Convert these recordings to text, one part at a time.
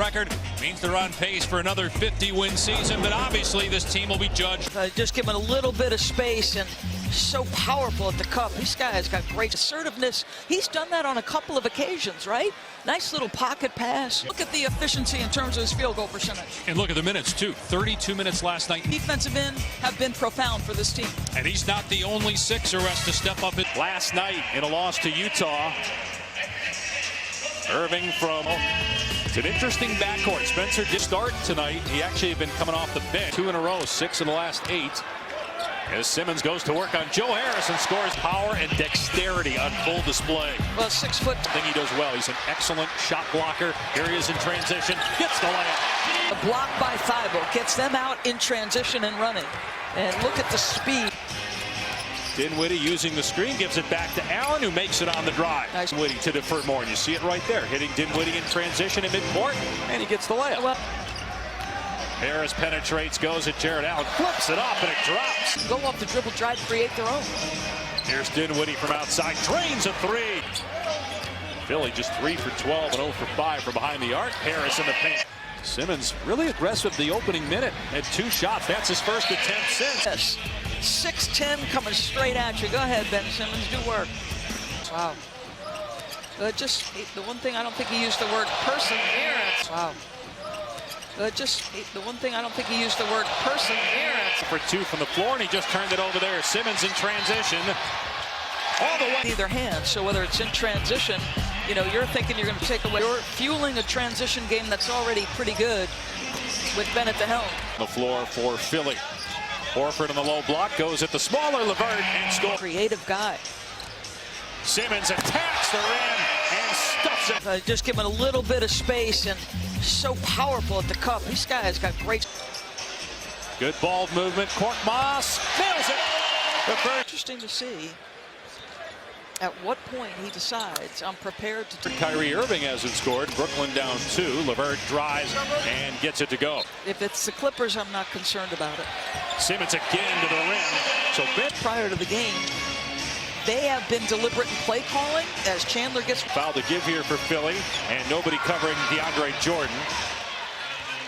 record means they're on pace for another 50-win season, but obviously this team will be judged. Just give him a little bit of space, and so powerful at the cup. This guy has got great assertiveness. He's done that on a couple of occasions, right? Nice little pocket pass. Look at the efficiency in terms of his field goal percentage. And look at the minutes, too. 32 minutes last night. Defensive end have been profound for this team. And he's not the only Sixer to step up. Last night in a loss to Utah, Irving from... It's an interesting backcourt. Spencer did start tonight. He actually had been coming off the bench. 2 in a row, 6 in the last 8. As Simmons goes to work on Joe Harris and scores. Power and dexterity on full display. Well, 6 foot. I think he does well. He's an excellent shot blocker. Here he is in transition. Gets the layup. A block by Thibault gets them out in transition and running. And look at the speed. Dinwiddie using the screen, gives it back to Allen, who makes it on the drive. Nice. Dinwiddie to defer more, and you see it right there. Hitting Dinwiddie in transition in midcourt, and he gets the layup. Well, Harris penetrates, goes at Jared Allen, flips it up, and it drops. go off the dribble, drive, create their own. Here's Dinwiddie from outside, drains a 3. Philly just 3 for 12 and 0 for 5 from behind the arc. Harris in the paint. Simmons really aggressive the opening minute. Had 2 shots. That's his first attempt since. Yes. 6'10" coming straight at you. Go ahead, Ben Simmons, do work. Wow. Just the one thing I don't think he used the word perseverance. Wow. Just the one thing I don't think he used the word perseverance. For 2 from the floor, and he just turned it over there. Simmons in transition. All the way. Either hand, so whether it's in transition, you know, you're thinking you're going to take away. You're fueling a transition game that's already pretty good with Ben at the helm. The floor for Philly. Horford on the low block, goes at the smaller Levert and scores. Creative guy. Simmons attacks the rim and stuffs it. Just give him a little bit of space, and so powerful at the cup. This guy has got great. Good ball movement. Korkmaz nails it. Interesting to see at what point he decides I'm prepared to. Kyrie Irving hasn't scored. Brooklyn down 2. Levert drives and gets it to go. If it's the Clippers, I'm not concerned about it. Simmons again to the rim. So prior to the game, they have been deliberate in play calling as Chandler gets foul to give here for Philly, and nobody covering DeAndre Jordan.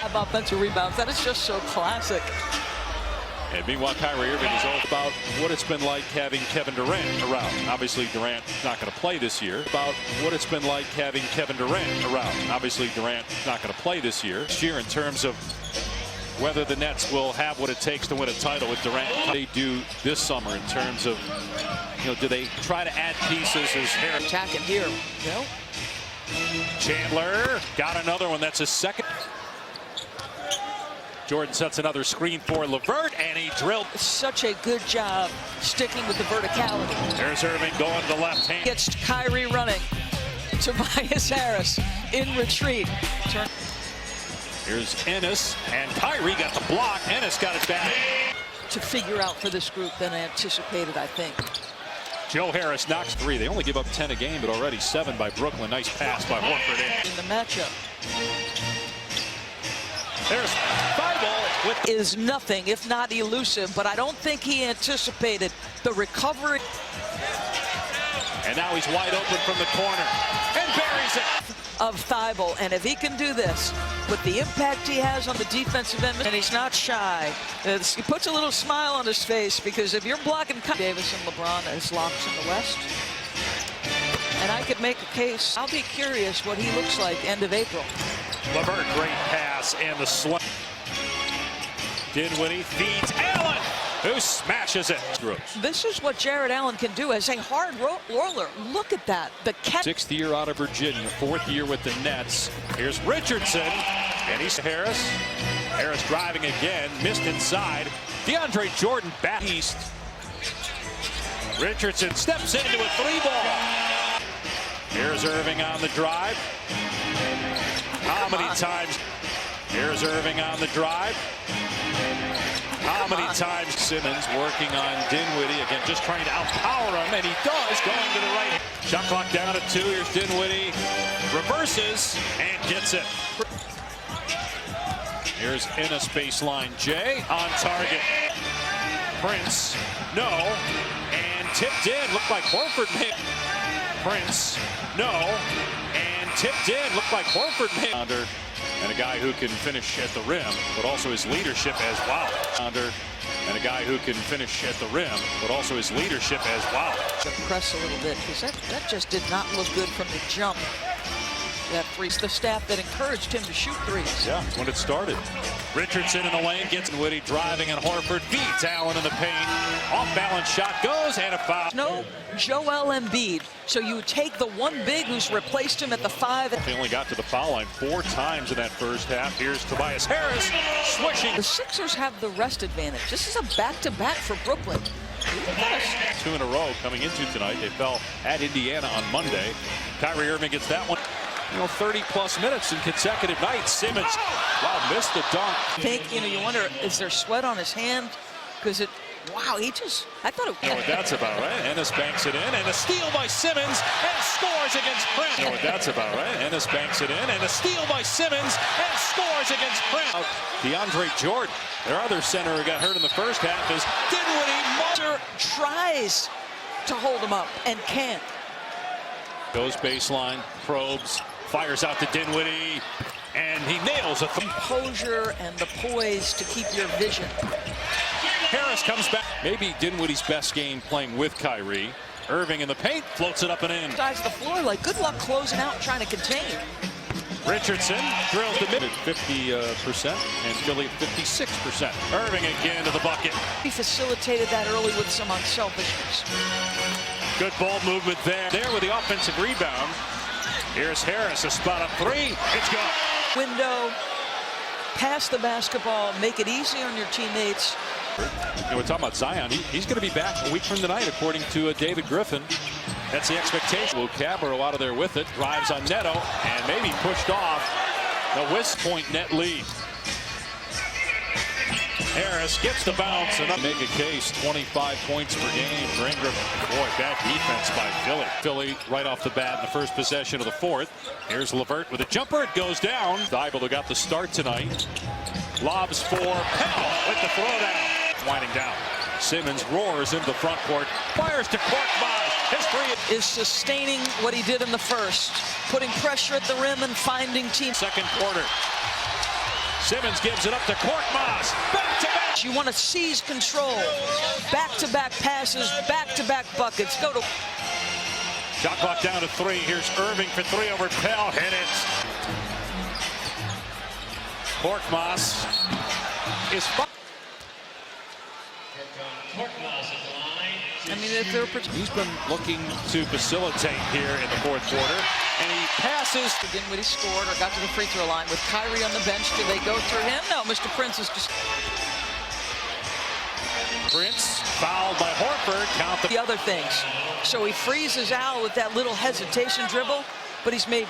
About offensive rebounds. That is just so classic. And meanwhile, Kyrie Irving is all about what it's been like having Kevin Durant around. Obviously, Durant not going to play this year. About what it's been like having Kevin Durant around. Obviously, Durant not going to play this year. This year, in terms of whether the Nets will have what it takes to win a title with Durant. They do this summer in terms of, you know, do they try to add pieces as Harris attacking here? No. Chandler got another one. That's his second. Jordan sets another screen for Levert, and he drilled. Such a good job sticking with the verticality. There's Irving going to left hand. Gets Kyrie running. Tobias Harris in retreat. Here's Ennis, and Kyrie got the block. Ennis got it back. To figure out for this group than anticipated, I think. Joe Harris knocks 3. They only give up 10 a game, but already 7 by Brooklyn. Nice pass by Horford. In the matchup. There's Thibault with is nothing if not elusive, but I don't think he anticipated the recovery. And now he's wide open from the corner and buries it. Of Thibault, and if he can do this with the impact he has on the defensive end, and he's not shy, he puts a little smile on his face, because if you're blocking Davis and LeBron as locks in the West, and I could make a case, I'll be curious what he looks like end of April. Levert, great pass, and the slam. Dinwiddie feeds Allen, who smashes it. This is what Jared Allen can do as a hard roller. Look at that. The catch. 6th year out of Virginia, 4th year with the Nets. Here's Richardson, and he's Harris. Harris driving again, missed inside. DeAndre Jordan back east. Richardson steps into a 3-ball. Here's Irving on the drive. How many times? Here's Irving on the drive. How many times? Simmons working on Dinwiddie again, just trying to outpower him, and he does, going to the right. Shot clock down at 2. Here's Dinwiddie, reverses and gets it. Here's Ennis baseline. Jay on target. Prince, no, and tipped in. Looked like Horford made. Prince, no, and tipped in. Looked like Horford made. And a guy who can finish at the rim, but also his leadership as well. And a guy who can finish at the rim, but also his leadership as well. To press a little bit, because that just did not look good from the jump. That three's the staff that encouraged him to shoot threes. Yeah, when it started. Richardson in the lane gets Woody driving, and Horford beats Allen in the paint. Off-balance shot goes, and a foul. No Joel Embiid. So you take the one big who's replaced him at the 5. They only got to the foul line 4 times in that first half. Here's Tobias Harris swishing. The Sixers have the rest advantage. This is a back-to-back for Brooklyn. 2 in a row coming into tonight. They fell at Indiana on Monday. Kyrie Irving gets that one. 30-plus minutes in consecutive nights. Simmons, wow, missed the dunk. You wonder, is there sweat on his hand? Because wow, I thought it. You know what that's about, right? Ennis banks it in, and a steal by Simmons, and scores against Prince. You know what that's about, right? Ennis banks it in, and a steal by Simmons, and scores against Prince. DeAndre Jordan, their other center who got hurt in the first half, is Dinwiddie. Tries to hold him up and can't. Goes baseline, probes, fires out to Dinwiddie, and he nails a composure and the poise to keep your vision. Harris comes back. Maybe Dinwiddie's best game playing with Kyrie. Irving in the paint, floats it up and in. Sides the floor, like good luck closing out and trying to contain. Richardson drills the mid 50% and Philly 56%. Irving again to the bucket. He facilitated that early with some unselfishness. Good ball movement there. There with the offensive rebound. Here's Harris, a spot up 3. It's gone. Window, pass the basketball, make it easy on your teammates. We're talking about Zion. He's going to be back a week from tonight, according to David Griffin. That's the expectation. Will Cabro out of there with it. Drives on Neto and maybe pushed off. The West Point net lead. Harris gets the bounce and make a case. 25 points per game for Ingram. Boy, bad defense by Philly. Philly right off the bat in the first possession of the 4th. Here's LeVert with a jumper. It goes down. Thibault who got the start tonight. Lobs for Powell with the throwdown. Winding down. Simmons roars into the front court. Fires to Korkmaz. His three is sustaining what he did in the first. Putting pressure at the rim and finding teams. Second quarter. Simmons gives it up to Korkmaz. Back to back. You want to seize control. Back-to-back passes, back-to-back buckets. Go to. Shot clock down to 3. Here's Irving for 3 over Pell. Hit it. Korkmaz is. He's been looking to facilitate here in the 4th quarter, and he passes. Dinwiddie scored or got to the free throw line with Kyrie on the bench. Do they go through him? No, Mr. Prince is just. Prince fouled by Horford. Count the other things. So he freezes Al with that little hesitation dribble, but he's made.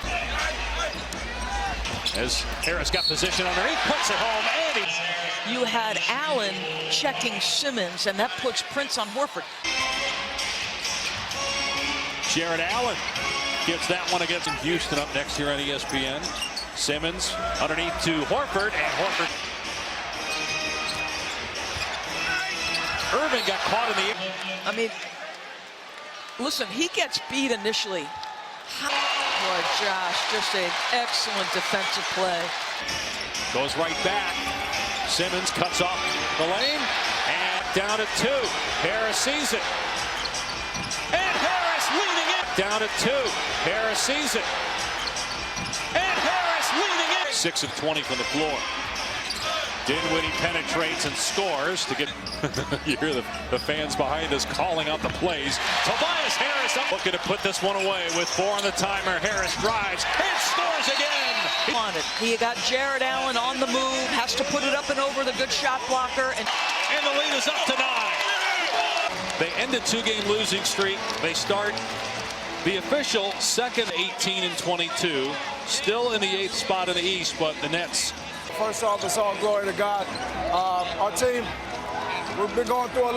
As Harris got position underneath, puts it home, and you had Allen checking Simmons, and that puts Prince on Horford. Jared Allen gets that one against Houston up next here on ESPN. Simmons underneath to Horford, and Horford. Irving got caught in the. I mean, listen, he gets beat initially. Boy, Josh, just an excellent defensive play. Goes right back. Simmons cuts off the lane, and down at 2. Harris sees it. And Harris leading it. Down at 2. Harris sees it. And Harris leading it. 6 of 20 from the floor. Dinwiddie penetrates and scores to get. You hear the fans behind us calling out the plays. Tobias Harris up, looking to put this one away with 4 on the timer. Harris drives and scores again. He got Jared Allen on the move, has to put it up and over the good shot blocker, and the lead is up to 9. They end a 2-game losing streak. They start the official second 18-22, still in the 8th spot in the East, but the Nets. First off, it's all glory to God. Our team, we've been going through a lot.